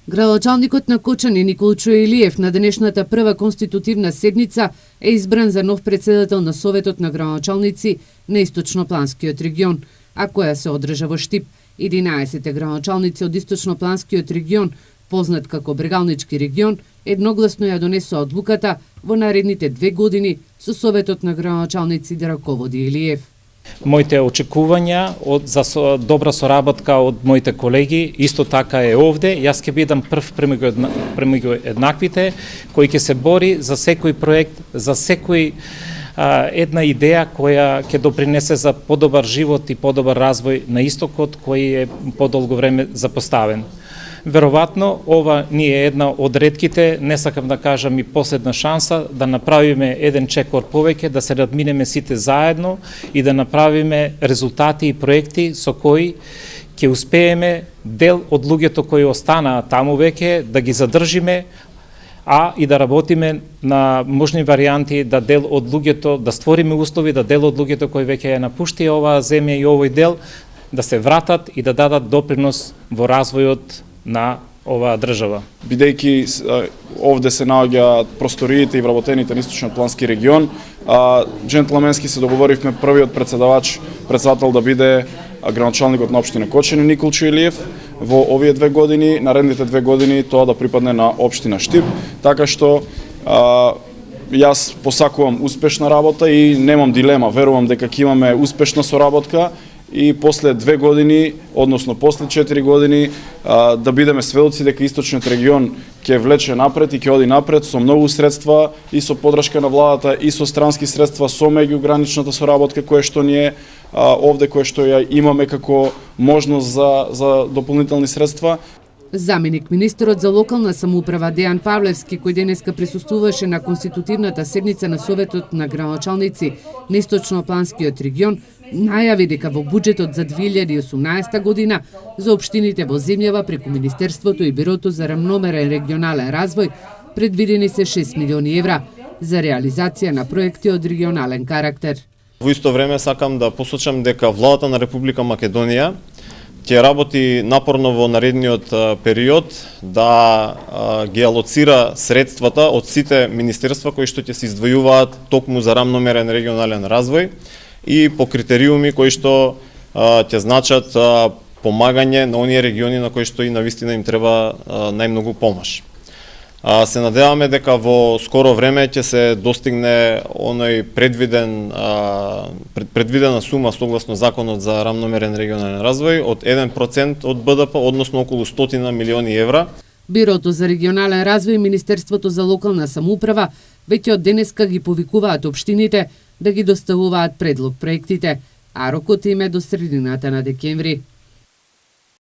Градоначалникот на Кочани Николчо Илиев на денешната прва конститутивна седница е избран за нов претседател на Советот на градоначалници на Источнопланскиот регион, а која се одржа во Штип. 11 градоначалници од Источнопланскиот регион, познат како Брегалнички регион, едногласно ја донесоа одлуката во наредните 2 години со Советот на градоначалници да раководи Илиев. Моите очекувања за добра соработка од моите колеги исто така е овде. Јас ќе бидам прв премеѓу еднаквите, кој ќе се бори за секој проект, за секој една идеја која ќе допринесе за подобар живот и подобар развој на истокот, кој е подолго време запоставен. Веројатно, ова ни е една од ретките, не сакам да кажам и последна шанса, да направиме еден чекор повеќе, да се надминеме сите заедно и да направиме резултати и проекти со кои ќе успееме дел од луѓето кои останаа таму веќе, да ги задржиме, а и да работиме на можни варијанти да дел од луѓето, да створиме услови да дел од луѓето кои веќе ја напушти оваа земја и овој дел, да се вратат и да дадат допринос во развојот на оваа држава. Бидејќи овде се наоѓаат просториите и вработените на Источноплански регион, джентлменски се договоривме првиот председател да биде градоначалникот на општина Кочани Николчо Илиев во овие 2 години, наредните 2 години тоа да припадне на општина Штип, така што јас посакувам успешна работа и немам дилема, верувам дека ќе имаме успешна соработка и после 2 години, односно после 4 години, да бидеме сведоци дека Источниот регион ќе влече напред и ќе оди напред со многу средства и со поддршка на владата и со странски средства, со меѓуграничната соработка која што ние овде која што ја имаме како можност за дополнителни средства. Заменик министерот за локална самоуправа Дејан Павлевски, кој денеска присуствуваше на конститутивната седница на Советот на градоначалници на Источнопланскиот регион, најави дека во буџетот за 2018 година за општините во земјава преку Министерството и Бирото за рамномерен регионален развој предвидени се 6 милиони евра за реализација на проекти од регионален карактер. Во исто време сакам да посочам дека владата на Република Македонија ќе работи напорно во наредниот период да ги алоцира средствата од сите министерства кои што ќе се издвојуваат токму за рамномерен регионален развој и по критериуми кои што ќе значат помагање на оние региони на кои што и навистина им треба најмногу помош. Се надеваме дека во скоро време ќе се достигне оној предвидена сума согласно законот за рамномерен регионален развој од 1% од БДП, односно околу 100 милиони евра. Бирото за регионален развој и Министерството за локална самоуправа веќе од денеска ги повикуваат општините да ги доставуваат предлог проектите, а рокот им е до средината на декември.